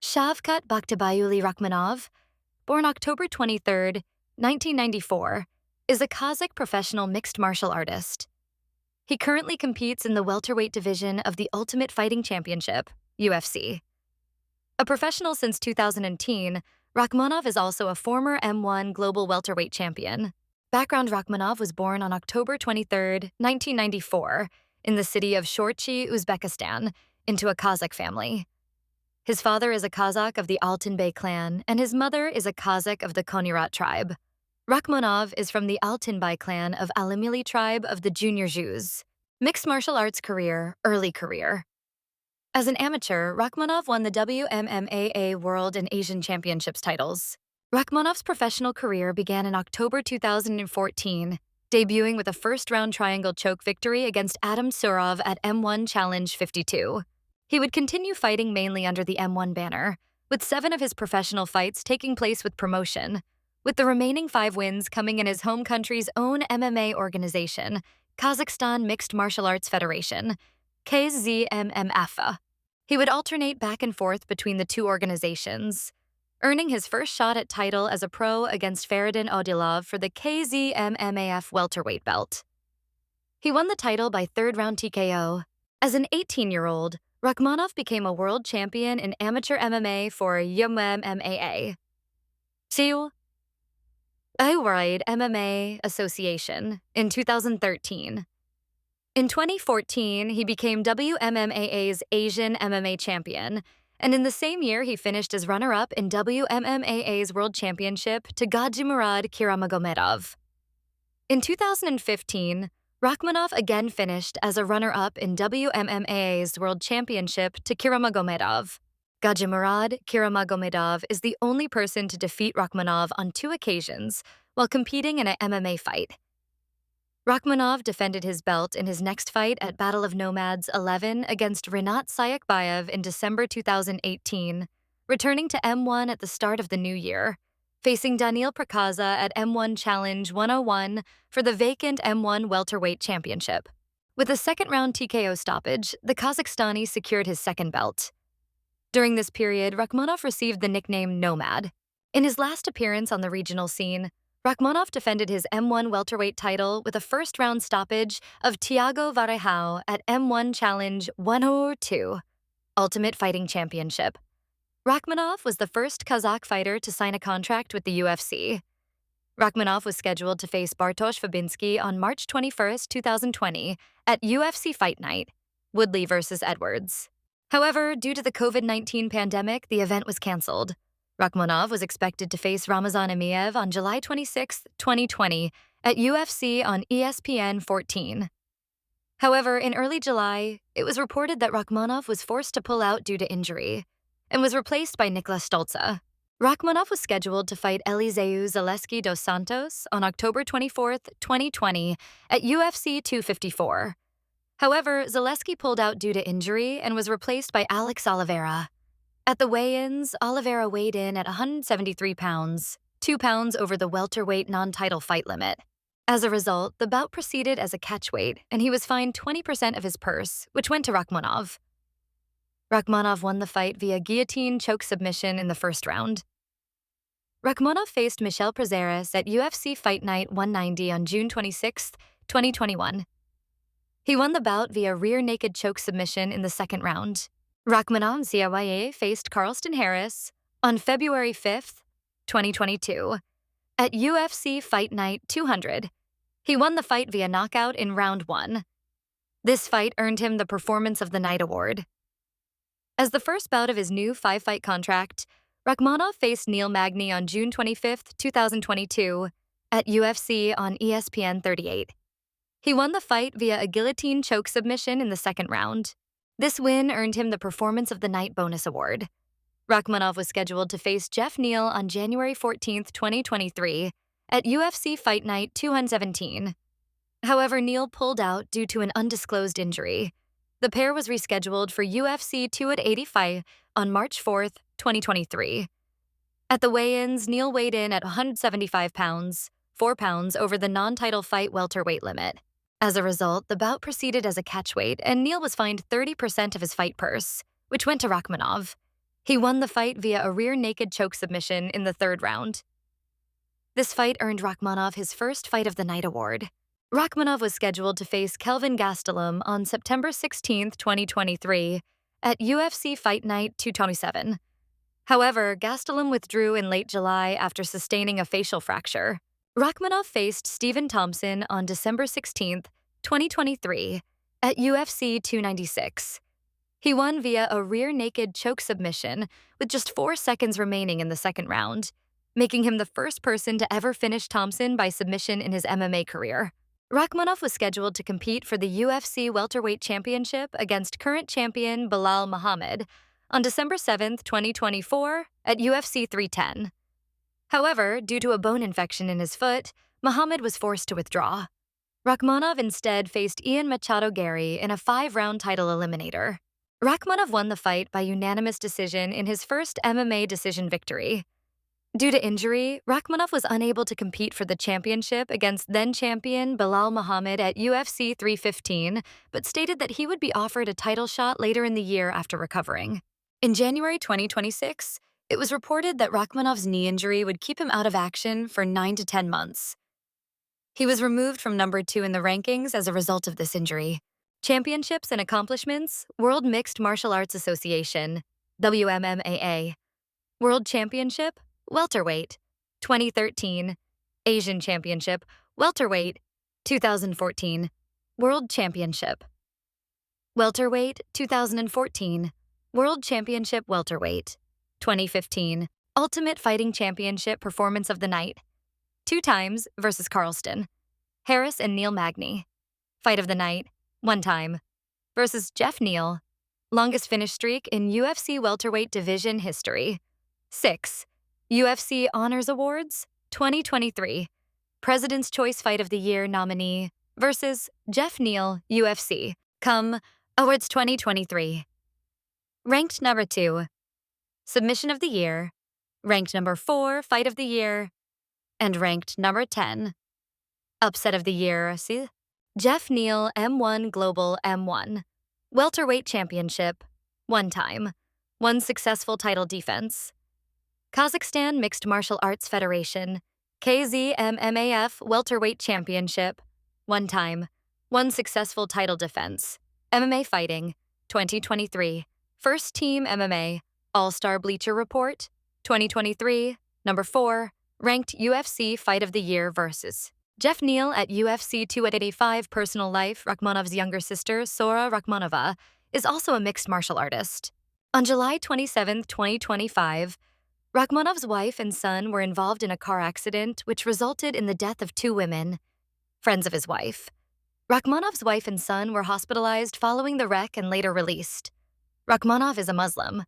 Shavkat Baqtibaiuly Rakhmonov, born October 23, 1994, is a Kazakh professional mixed martial artist. He currently competes in the welterweight division of the Ultimate Fighting Championship, UFC. A professional since 2010, Rakhmonov is also a former M-1 Global Welterweight Champion. Background: Rakhmonov was born on October 23, 1994, in the city of Shortchi, Uzbekistan, into a Kazakh family. His father is a Kazakh of the Altanbay clan, and his mother is a Kazakh of the Konyurat tribe. Rakhmonov is from the Altanbay clan of Alimili tribe of the Junior Jews. Mixed martial arts career, early career. As an amateur, Rakhmonov won the WMMAA World and Asian Championships titles. Rakhmonov's professional career began in October 2014, debuting with a first-round triangle choke victory against Adam Surov at M-1 Challenge 52. He would continue fighting mainly under the M-1 banner, with 7 of his professional fights taking place with promotion, with the remaining 5 wins coming in his home country's own MMA organization, Kazakhstan Mixed Martial Arts Federation, KZMMF. He would alternate back and forth between the two organizations, earning his first shot at title as a pro against Faridin Odilov for the KZMMAF welterweight belt. He won the title by third-round TKO. As an 18-year-old, Rakhmonov became a world champion in amateur MMA for YMMAA. World MMA Association in 2013. In 2014, he became WMMAA's Asian MMA champion, and in the same year he finished as runner-up in WMMAA's World Championship to Gadzhimurad Kiramagomedov. In 2015, Rakhmonov again finished as a runner-up in WMMAA's World Championship to Kiramagomedov. Gadzhimurad Kiramagomedov is the only person to defeat Rakhmonov on 2 occasions while competing in an MMA fight. Rakhmonov defended his belt in his next fight at Battle of Nomads 11 against Rinat Sayakbayev in December 2018, returning to M1 at the start of the new year, facing Daniil Prakaza at M1 Challenge 101 for the vacant M1 Welterweight Championship. With a second-round TKO stoppage, the Kazakhstani secured his second belt. During this period, Rakhmonov received the nickname Nomad. In his last appearance on the regional scene, Rakhmonov defended his M1 welterweight title with a first-round stoppage of Thiago Varejao at M1 Challenge 102, Ultimate Fighting Championship. Rakhmonov was the first Kazakh fighter to sign a contract with the UFC. Rakhmonov was scheduled to face Bartosz Fabiński on March 21, 2020, at UFC Fight Night, Woodley vs. Edwards. However, due to the COVID-19 pandemic, the event was canceled. Rakhmonov was expected to face Ramazan Emiev on July 26, 2020, at UFC on ESPN 14. However, in early July, it was reported that Rakhmonov was forced to pull out due to injury and was replaced by Niklas Stolze. Rakhmonov was scheduled to fight Eliseu Zaleski dos Santos on October 24, 2020, at UFC 254. However, Zaleski pulled out due to injury and was replaced by Alex Oliveira. At the weigh-ins, Oliveira weighed in at 173 pounds, 2 pounds over the welterweight non-title fight limit. As a result, the bout proceeded as a catchweight, and he was fined 20% of his purse, which went to Rakhmonov. Rakhmonov won the fight via guillotine choke submission in the first round. Rakhmonov faced Michel Prazeres at UFC Fight Night 190 on June 26, 2021. He won the bout via rear naked choke submission in the second round. Rakhmonov faced Carlston Harris on February 5, 2022, at UFC Fight Night 200. He won the fight via knockout in round 1. This fight earned him the Performance of the Night award. As the first bout of his new 5-fight contract, Rakhmonov faced Neil Magny on June 25, 2022, at UFC on ESPN 38. He won the fight via a guillotine choke submission in the second round. This win earned him the Performance of the Night bonus award. Rakhmonov was scheduled to face Jeff Neal on January 14, 2023, at UFC Fight Night 217. However, Neal pulled out due to an undisclosed injury. The pair was rescheduled for UFC 285 on March 4, 2023. At the weigh-ins, Neal weighed in at 175 pounds, 4 pounds over the non-title fight welterweight limit. As a result, the bout proceeded as a catchweight, and Neal was fined 30% of his fight purse, which went to Rakhmonov. He won the fight via a rear naked choke submission in the third round. This fight earned Rakhmonov his first Fight of the Night award. Rakhmonov was scheduled to face Kelvin Gastelum on September 16, 2023, at UFC Fight Night 227. However, Gastelum withdrew in late July after sustaining a facial fracture. Rakhmonov faced Stephen Thompson on December 16, 2023, at UFC 296. He won via a rear naked choke submission with just 4 seconds remaining in the second round, making him the first person to ever finish Thompson by submission in his MMA career. Rakhmonov was scheduled to compete for the UFC Welterweight Championship against current champion Belal Muhammad on December 7, 2024, at UFC 310. However, due to a bone infection in his foot, Muhammad was forced to withdraw. Rakhmonov instead faced Ian Machado Gary in a 5-round title eliminator. Rakhmonov won the fight by unanimous decision in his first MMA decision victory. Due to injury, Rakhmonov was unable to compete for the championship against then-champion Belal Muhammad at UFC 315, but stated that he would be offered a title shot later in the year after recovering. In January 2026, it was reported that Rakhmonov's knee injury would keep him out of action for 9 to 10 months. He was removed from number 2 in the rankings as a result of this injury. Championships and accomplishments: World Mixed Martial Arts Association, WMMAA. World Championship, Welterweight, 2013. Asian Championship, Welterweight, 2014. World Championship. Welterweight, 2014. World Championship Welterweight, 2015. Ultimate Fighting Championship Performance of the Night, 2 times versus Carlston. Harris and Neil Magny. Fight of the Night, 1 time, versus Jeff Neal. Longest finish streak in UFC welterweight division history. 6. UFC Honors Awards, 2023. President's Choice Fight of the Year nominee versus Jeff Neal, UFC. Awards 2023. Ranked number 2. Submission of the Year. Ranked number 4, Fight of the Year. And ranked number 10. Upset of the Year. Jeff Neal M-1 Global M-1 Welterweight Championship, 1 time, 1 successful title defense. Kazakhstan Mixed Martial Arts Federation, KZMMAF Welterweight Championship, 1 time, 1 successful title defense. MMA Fighting, 2023. First Team MMA, All-Star Bleacher Report, 2023, number 4, ranked UFC Fight of the Year versus Jeff Neal at UFC 285. Personal life: Rakhmonov's younger sister, Sora Rakhmonova, is also a mixed martial artist. On July 27, 2025, Rakhmonov's wife and son were involved in a car accident which resulted in the death of 2 women, friends of his wife. Rakhmonov's wife and son were hospitalized following the wreck and later released. Rakhmonov is a Muslim.